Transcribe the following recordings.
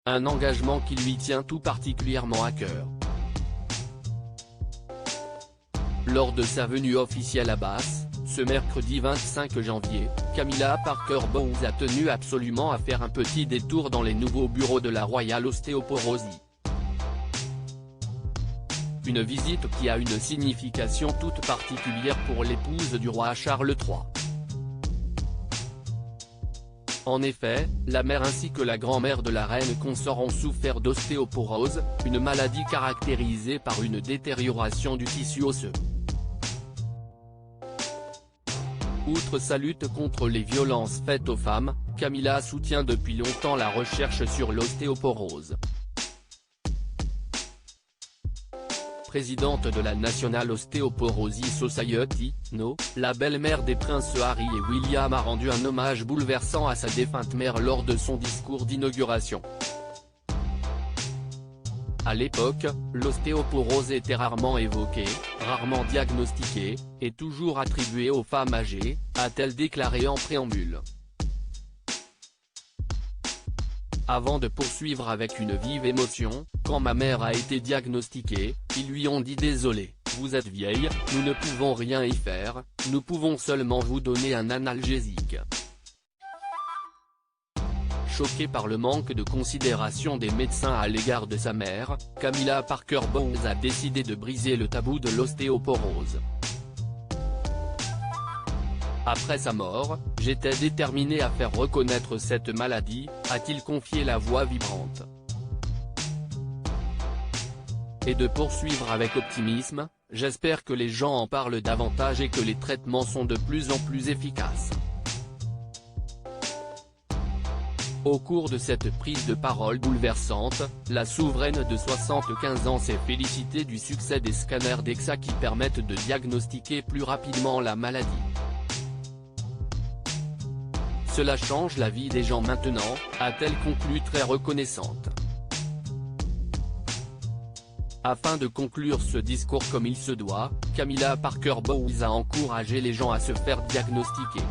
un engagement qui lui tient tout particulièrement à cœur. Lors de sa venue officielle à Bath, ce mercredi 25 janvier, Camilla Parker Bowles a tenu absolument à faire un petit détour dans les nouveaux bureaux de la Royal Osteoporosis. Une visite qui a une signification toute particulière pour l'épouse du roi Charles III. En effet, la mère ainsi que la grand-mère de la reine consort ont souffert d'ostéoporose, une maladie caractérisée par une détérioration du tissu osseux. Outre sa lutte contre les violences faites aux femmes, Camilla soutient depuis longtemps la recherche sur l'ostéoporose. Présidente de la National Osteoporosis Society, No, la belle-mère des princes Harry et William a rendu un hommage bouleversant à sa défunte mère lors de son discours d'inauguration. À l'époque, l'ostéoporose était rarement évoquée, rarement diagnostiquée, et toujours attribuée aux femmes âgées, a-t-elle déclaré en préambule. Avant de poursuivre avec une vive émotion, quand ma mère a été diagnostiquée, ils lui ont dit « Désolé, vous êtes vieille, nous ne pouvons rien y faire, nous pouvons seulement vous donner un analgésique ». Choquée par le manque de considération des médecins à l'égard de sa mère, Camilla Parker Bowles a décidé de briser le tabou de l'ostéoporose. Après sa mort, j'étais déterminée à faire reconnaître cette maladie, a-t-il confié la voix vibrante. Et de poursuivre avec optimisme, j'espère que les gens en parlent davantage et que les traitements sont de plus en plus efficaces. Au cours de cette prise de parole bouleversante, la souveraine de 75 ans s'est félicitée du succès des scanners DEXA qui permettent de diagnostiquer plus rapidement la maladie. Cela change la vie des gens maintenant, a-t-elle conclu très reconnaissante. Afin de conclure ce discours comme il se doit, Camilla Parker Bowles a encouragé les gens à se faire diagnostiquer.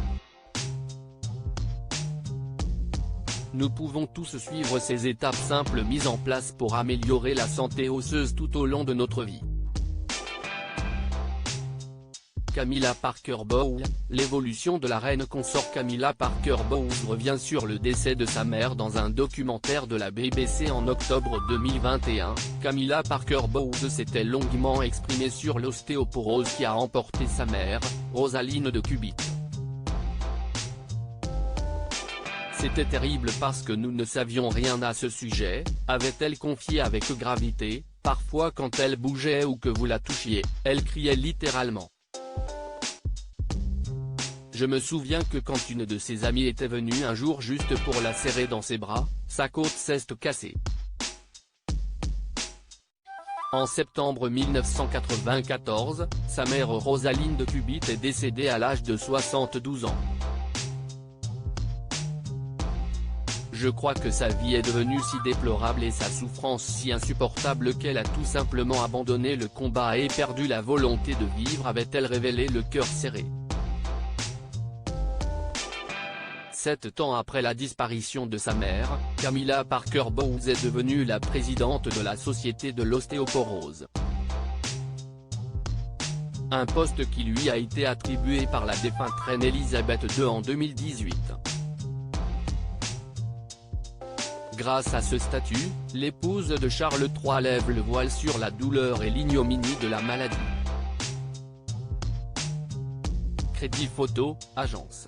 Nous pouvons tous suivre ces étapes simples mises en place pour améliorer la santé osseuse tout au long de notre vie. Camilla Parker Bowles, l'évolution de la reine consort Camilla Parker Bowles revient sur le décès de sa mère dans un documentaire de la BBC en octobre 2021. Camilla Parker Bowles s'était longuement exprimée sur l'ostéoporose qui a emporté sa mère, Rosaline de Cubit. C'était terrible parce que nous ne savions rien à ce sujet, avait-elle confié avec gravité, parfois quand elle bougeait ou que vous la touchiez, elle criait littéralement. Je me souviens que quand une de ses amies était venue un jour juste pour la serrer dans ses bras, sa côte s'est cassée. En septembre 1994, sa mère Rosaline de Cubit est décédée à l'âge de 72 ans. Je crois que sa vie est devenue si déplorable et sa souffrance si insupportable qu'elle a tout simplement abandonné le combat et perdu la volonté de vivre, avait-elle révélé le cœur serré. 7 ans après la disparition de sa mère, Camilla Parker Bowles est devenue la présidente de la Société de l'ostéoporose. Un poste qui lui a été attribué par la défunte reine Elisabeth II en 2018. Grâce à ce statut, l'épouse de Charles III lève le voile sur la douleur et l'ignominie de la maladie. Crédit photo, agence.